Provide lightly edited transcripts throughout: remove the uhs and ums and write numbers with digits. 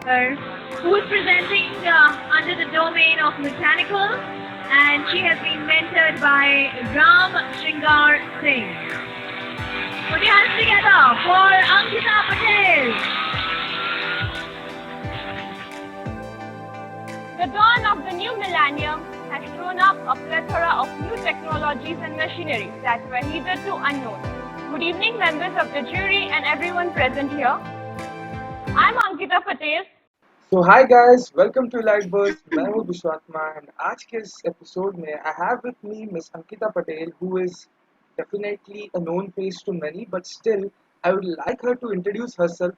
who is presenting under the domain of mechanical, and she has been mentored by Ram Shringar Singh. Put your hands together for Ankita Patel. The dawn of the new millennium has thrown up a plethora of new technologies and machinery that were hitherto unknown. Good evening, members of the jury and everyone present here. I'm Ankita Patel. So hi guys, welcome to Light Burst. मैं हूँ विश्वात्मा and आज के इस episode में I have with me Miss Ankita Patel, who is definitely a known face to many, but still I would like her to introduce herself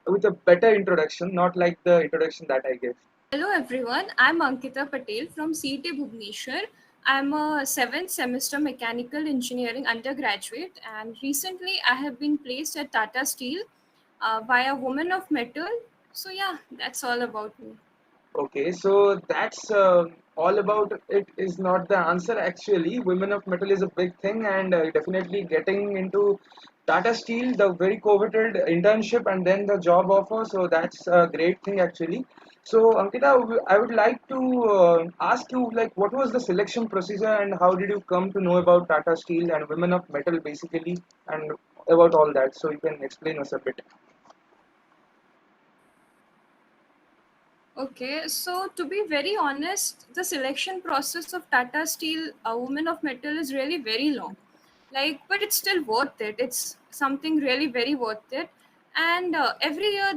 with a better introduction, not like the introduction that I gave. Hello everyone, I'm Ankita Patel from CET Bhubaneswar. I'm a 7th semester mechanical engineering undergraduate, and recently I have been placed at Tata Steel by a woman of metal. So yeah, that's all about me. Okay, so that's all about it is not the answer actually. Women of metal is a big thing, and definitely getting into Tata Steel, the very coveted internship and then the job offer. So that's a great thing actually. So Ankita, I would like to ask you like what was the selection procedure and how did you come to know about Tata Steel and Women of Metal basically and about all that. So you can explain us a bit. Okay, so to be very honest, the selection process of Tata Steel, a woman of metal, is really very long. But it's still worth it. It's something really very worth it. And every year,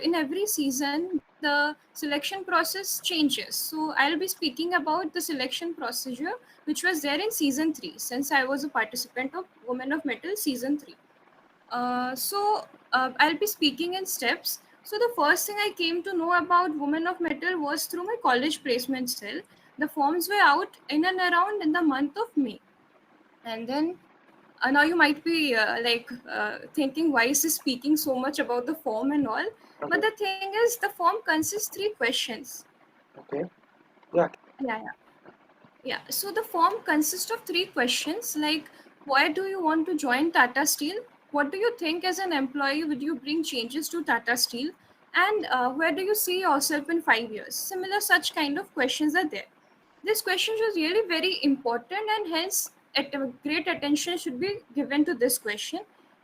in every season, the selection process changes. So I'll be speaking about the selection procedure, which was there in season three, since I was a participant of Women of Metal season three. I'll be speaking in steps. So the first thing I came to know about Women of Metal was through my college placement cell. The forms were out in and around in the month of May. And then now you might be thinking, why is he speaking so much about the form and all? But Okay. the thing is, the form consists three questions. Okay. Yeah. Yeah, yeah. Yeah, so the form consists of three questions like, why do you want to join Tata Steel? What do you think as an employee would you bring changes to Tata Steel? And where do you see yourself in 5 years? Similar such kind of questions are there. This question was really very important, and hence great attention should be given to this question.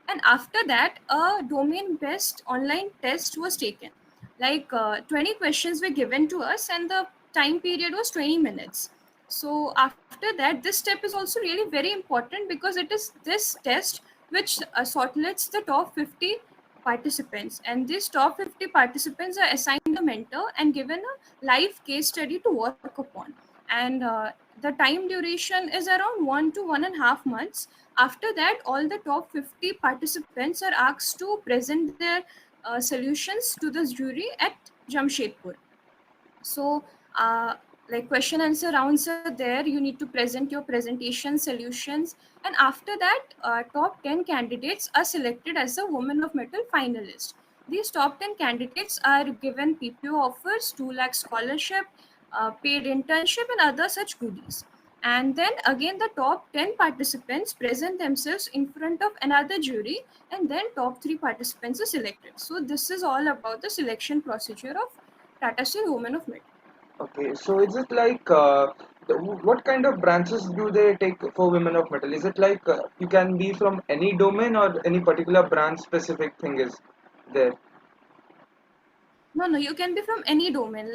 And after that, a domain based online test was taken. 20 questions were given to us, and the time period was 20 minutes. So after that, this step is also really very important because it is this test which shortlists the top 50 participants, and these top 50 participants are assigned a mentor and given a live case study to work upon. And the time duration is around 1 to 1.5 months. After that, all the top 50 participants are asked to present their solutions to the jury at Jamshedpur. So question answer rounds are there. You need to present your presentation solutions, and after that, top 10 candidates are selected as the Women of Metal finalist. These top 10 candidates are given PPO offers, 2 lakh scholarship, paid internship, and other such goodies. And then again, the top 10 participants present themselves in front of another jury, and then top 3 participants are selected. So this is all about the selection procedure of Tata Steel Women of Metal. Okay, so is it like what kind of branches do they take for women of metal? Is it like you can be from any domain or any particular branch specific thing is there? No, no, you can be from any domain.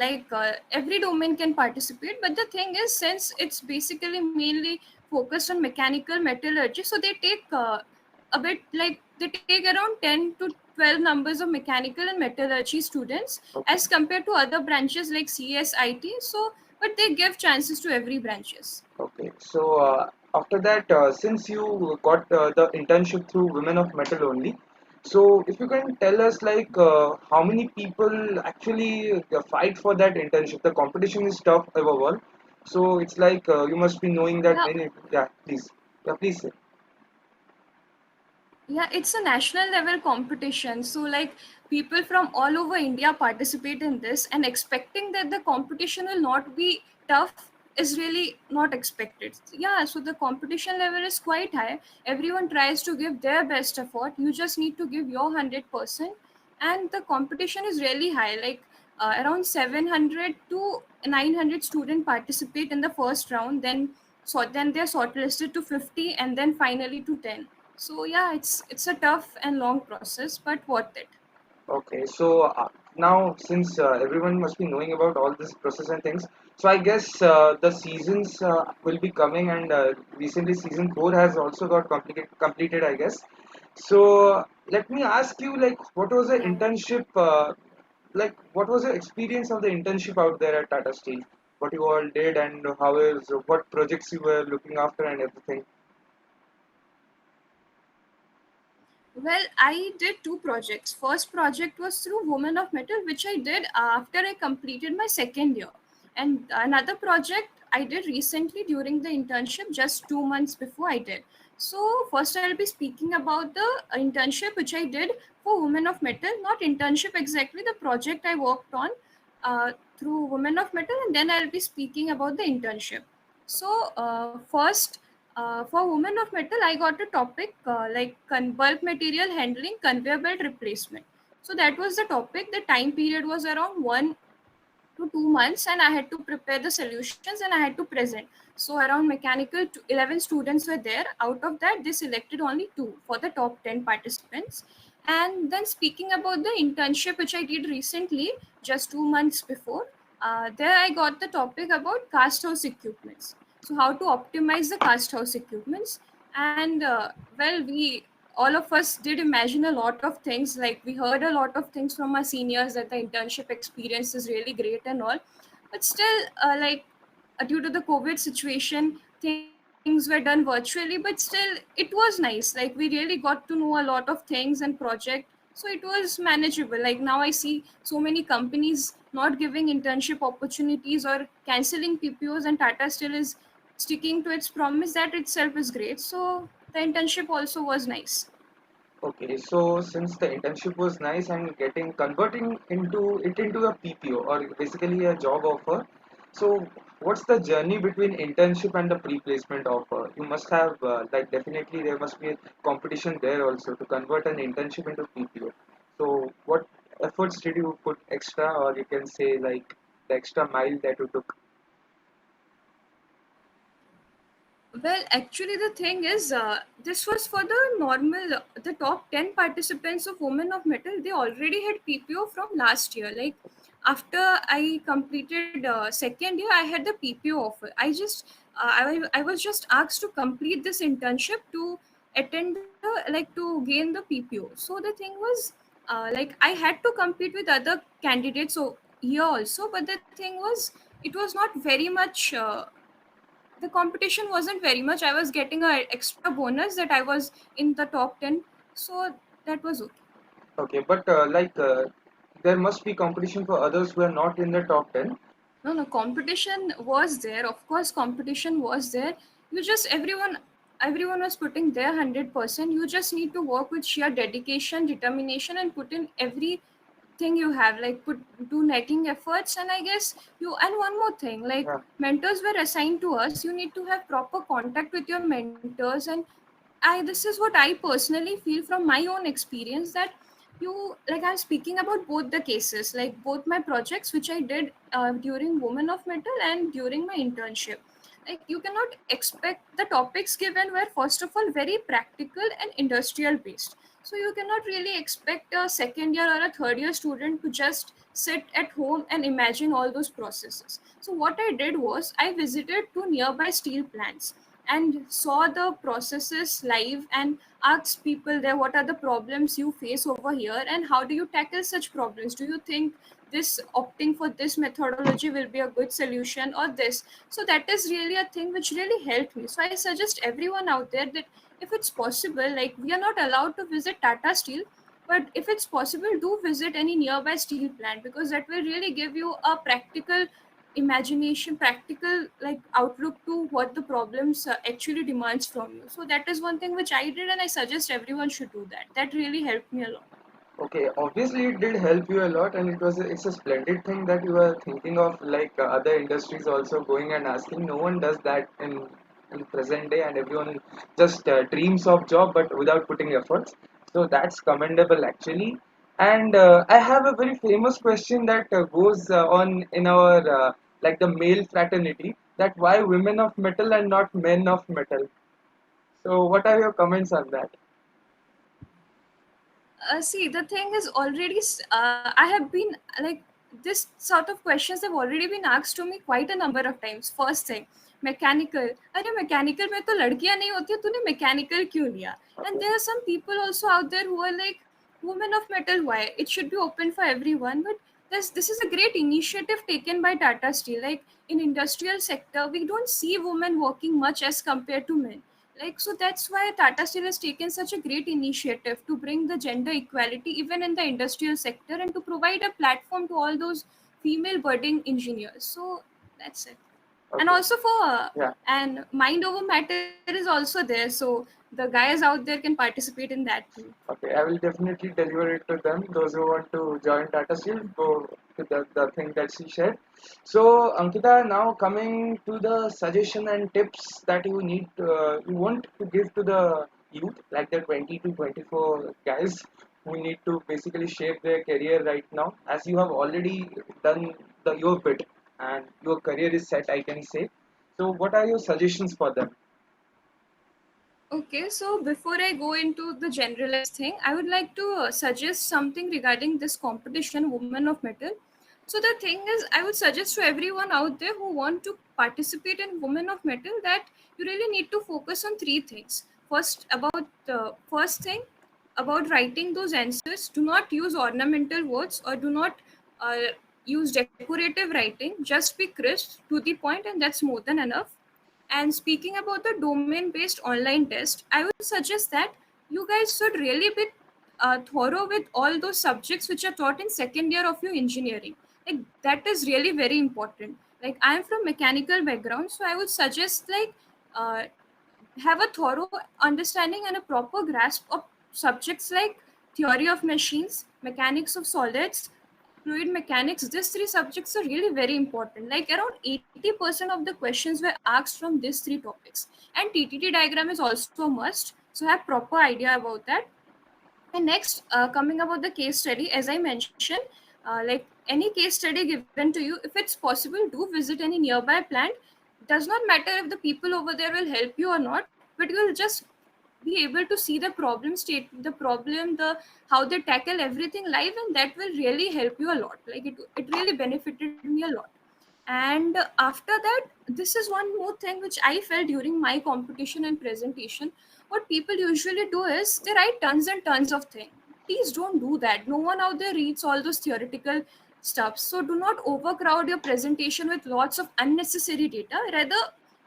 Every domain can participate. But the thing is, since it's basically mainly focused on mechanical metallurgy, so they take a bit like they take around 10 to 12 numbers of mechanical and metallurgy students Okay, as compared to other branches like CS, IT. So, but they give chances to every branches. okay. So after that, since you got the internship through women of metal only, so if you can tell us like how many people actually fight for that internship? The competition is tough overall. So it's like you must be knowing that Yeah, many. Yeah, please. Yeah, please say. yeah, it's a national level competition. So, people from all over India participate in this, and expecting that the competition will not be tough is really not expected. Yeah, so the competition level is quite high. Everyone tries to give their best effort. You just need to give your 100%. and the competition is really high. Like around 700 to 900 students participate in the first round. Then they're shortlisted to 50, and then finally to 10. So yeah, it's a tough and long process, but worth it. Okay, so now since everyone must be knowing about all this process and things, so I guess the seasons will be coming, and recently season 4 has also got completed, I guess. So let me ask you, like, what was the Yeah. internship, like, what was the experience of the internship out there at Tata Steel? What you all did, and what projects you were looking after, and everything. Well, I did two projects. First project was through Women of Metal, which I did after I completed my second year. And another project I did recently during the internship, just 2 months before I did. So first I'll be speaking about the internship which I did for Women of Metal, not internship exactly, the project I worked on through Women of Metal, and then I'll be speaking about the internship. So first for Women of Metal, I got a topic like bulk material handling, conveyor belt replacement. So that was the topic. The time period was around 1 to 2 months, and I had to prepare the solutions and I had to present. So around mechanical, 11 students were there. Out of that, they selected only two for the top 10 participants. And then speaking about the internship, which I did recently, just 2 months before, there I got the topic about cast house equipments. So how to optimize the cast house equipments. And well, we all of us did imagine a lot of things. Like we heard a lot of things from our seniors that the internship experience is really great and all, but still due to the COVID situation, things were done virtually, but still it was nice. Like we really got to know a lot of things and project, so it was manageable. Like now I see so many companies not giving internship opportunities or canceling PPOs, and Tata still is sticking to its promise. That itself is great. So the internship also was nice. Okay, so since the internship was nice and getting converting into a PPO or basically a job offer, so what's the journey between internship and the pre-placement offer? You must have like definitely there must be a competition there also to convert an internship into PPO. So what efforts did you put extra, or you can say like the extra mile that you took? Well, actually, the thing is, this was for the normal, the top 10 participants of Women of Metal. They already had PPO from last year. Like, after I completed second year, I had the PPO offer. I was just asked to complete this internship to attend to gain the PPO. So the thing was, like, I had to compete with other candidates here also, but the thing was, it was not very much. The competition wasn't very much. I was getting a extra bonus that I was in the top 10, so that was okay. Okay, but there must be competition for others who are not in the top 10. No, no, competition was there. Of course, competition was there. You just everyone was putting their 100%. You just need to work with sheer dedication, determination, and put in everything you have. Like put do netting efforts, and I guess you. And one more thing, like Yeah. mentors were assigned to us. You need to have proper contact with your mentors, and I this is what I personally feel from my own experience, that you like I'm speaking about both the cases, like both my projects which I did during Women of Metal and during my internship. Like you cannot expect the topics given were first of all very practical and industrial based. So you cannot really expect a second year or a third year student to just sit at home and imagine all those processes. So what I did was I visited two nearby steel plants and saw the processes live and asked people there what are the problems you face over here and how do you tackle such problems. Do you think this opting for this methodology will be a good solution or this? So that is really a thing which really helped me. So I suggest everyone out there that if it's possible, like we are not allowed to visit Tata Steel, but if it's possible, do visit any nearby steel plant, because that will really give you a practical imagination, practical like outlook to what the problems actually demands from you. So that is one thing which I did, and I suggest everyone should do that. That really helped me a lot. Okay, obviously it did help you a lot, and it's a splendid thing that you are thinking of like other industries also going and asking. No one does that in present day, and everyone just dreams of job but without putting efforts. So that's commendable actually. And I have a very famous question that goes on in our like the male fraternity, that why women of metal and not men of metal. So what are your comments on that? See, the thing is already, I have been like, this sort of questions have already been asked to me quite a number of times. First thing, mechanical. अरे mechanical में तो लड़कियां नहीं होती, तूने mechanical क्यों लिया? And Okay. there are some people also out there who are like, women of metal, why? It should be open for everyone. But this is a great initiative taken by Tata Steel. Like in industrial sector, we don't see women working much as compared to men. Like, so that's why Tata Steel has taken such a great initiative to bring the gender equality even in the industrial sector, and to provide a platform to all those female budding engineers. So that's it. And Okay. also for Yeah. and mind over matter is also there, so the guys out there can participate in that too. Okay, I will definitely deliver it to them. Those who want to join Tata Steel, go to the thing that she shared. So, Ankita, now coming to the suggestion and tips that you want to give to the youth, like the 20 to 24 guys who need to basically shape their career right now, as you have already done your bit and your career is set, I can say. So, what are your suggestions for them? Okay, so before I go into the generalized thing, I would like to suggest something regarding this competition, Women of Metal. So the thing is, I would suggest to everyone out there who want to participate in Women of Metal that you really need to focus on three things. First, about the first thing about writing those answers, do not use ornamental words or do not use decorative writing. Just be crisp to the point, and that's more than enough. And speaking about the domain based online test, I would suggest that you guys should really be thorough with all those subjects which are taught in second year of your engineering. Like that is really very important. Like I'm from mechanical background, so I would suggest like uh, have a thorough understanding and a proper grasp of subjects like theory of machines, mechanics of solids, fluid mechanics. These three subjects are really very important. Like around 80% of the questions were asked from these three topics. And TTT diagram is also a must. So have proper idea about that. And next, coming about the case study, as I mentioned, like any case study given to you, if it's possible, do visit any nearby plant. Does not matter if the people over there will help you or not, but you'll just be able to see the problem state, the problem, the how they tackle everything live, and that will really help you a lot. Like it really benefited me a lot. And after that, this is one more thing which I felt during my competition and presentation. What people usually do is they write tons and tons of things. Please don't do that. No one out there reads all those theoretical stuff. So do not overcrowd your presentation with lots of unnecessary data. Rather,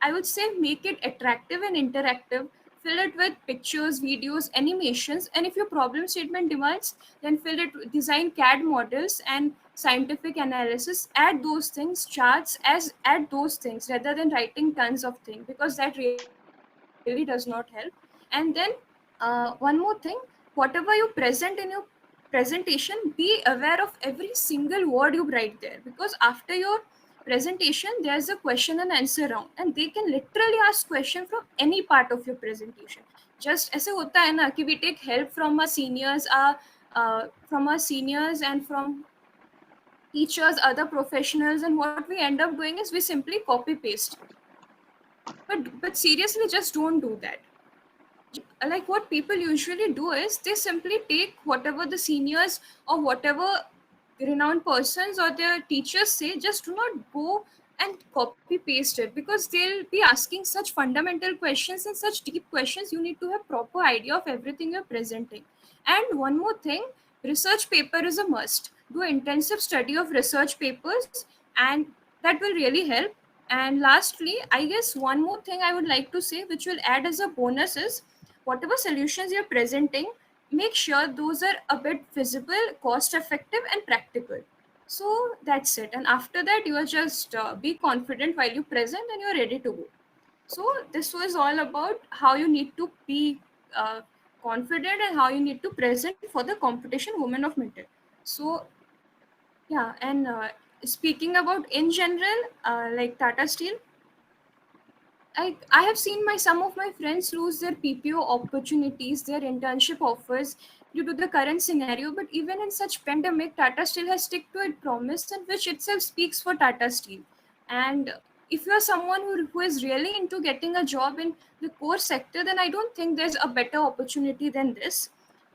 I would say make it attractive and interactive. Fill it with pictures, videos, animations, and if your problem statement demands, then fill it with design CAD models and scientific analysis. Add those things, charts, as add those things rather than writing tons of things, because that really does not help. And then one more thing, whatever you present in your presentation, be aware of every single word you write there, because after your presentation there's a question and answer round, and they can literally ask question from any part of your presentation. Just ऐसे होता है ना कि we take help from our seniors, and from teachers, other professionals, and what we end up doing is we simply copy paste. But seriously, just don't do that. Like what people usually do is they simply take whatever the seniors or whatever renowned persons or their teachers say. Just do not go and copy paste it, because they'll be asking such fundamental questions and such deep questions. You need to have proper idea of everything you're presenting. And one more thing, research paper is a must. Do intensive study of research papers, and that will really help. And lastly, I guess one more thing I would like to say, which will add as a bonus, is whatever solutions you're presenting, make sure those are a bit visible, cost effective, and practical. So that's it. And after that, you will just be confident while you present and you're ready to go. So this was all about how you need to be uh, confident and how you need to present for the competition Women of Metal. So yeah, and speaking about in general, like Tata Steel, I have seen some of my friends lose their PPO opportunities, their internship offers, due to the current scenario. But even in such pandemic, Tata Steel has stick to its promise, and which itself speaks for Tata Steel. And if you are someone who is really into getting a job in the core sector, then I don't think there's a better opportunity than this.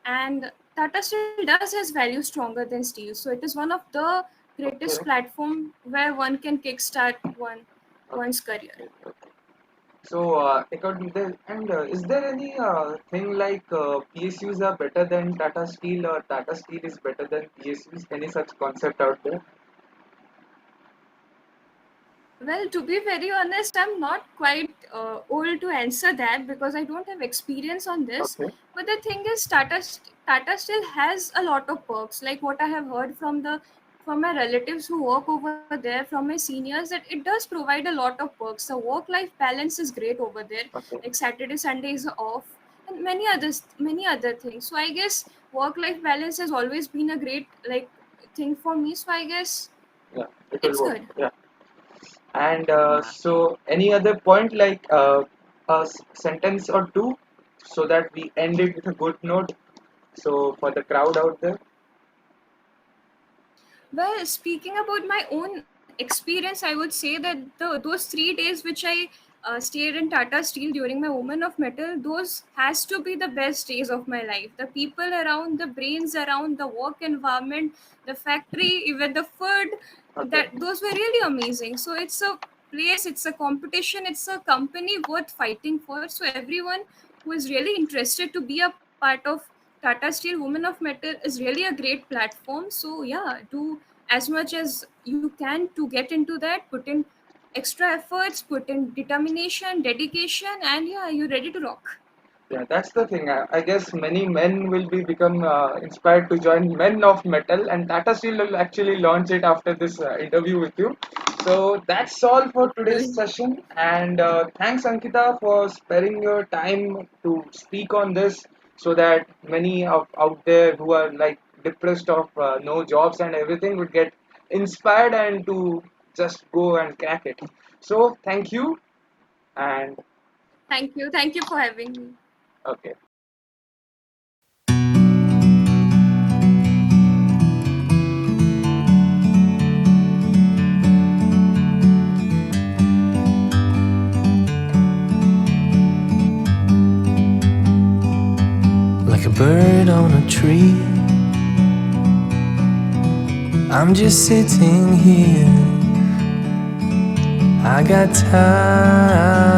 And Tata Steel does has value stronger than steel, so it is one of the greatest Okay. platform where one can kickstart Okay. one's career. So, according to and is there any thing like PSUs are better than Tata Steel or Tata Steel is better than PSUs? Any such concept out there? Well, to be very honest, I'm not quite old to answer that because I don't have experience on this. Okay. But the thing is, Tata still has a lot of perks. Like what I have heard from my relatives who work over there, from my seniors, that it does provide a lot of perks. The work-life balance is great over there. Okay. Like Saturday, Sunday is off, and many other things. So I guess work-life balance has always been a great like thing for me. So I guess Yeah, it will it's work. good. Yeah. And Yeah. so, any other point like sentence or two, so that we end it with a good note. So for the crowd out there. Well, speaking about my own experience, I would say that those 3 days which I stayed in Tata Steel during my Women of Metal, those has to be the best days of my life. The people around, the brains around, the work environment, the factory, even the food, Okay. that those were really amazing. So it's a place, it's a competition, it's a company worth fighting for. So everyone who is really interested to be a part of Tata Steel Women of Metal is really a great platform. So yeah, do as much as you can to get into that, put in extra efforts, put in determination, dedication, and yeah, you're ready to rock. Yeah, that's the thing. I guess many men will be become inspired to join Men of Metal, and Tata Steel will actually launch it after this interview with you. So that's all for today's Hopefully. session. And thanks, Ankita, for sparing your time to speak on this, so that many of out there who are like depressed of no jobs and everything would get inspired and to just go and crack it. So thank you, and Thank you. Thank you for having me. okay. Like a bird on a tree, I'm just sitting here. I got time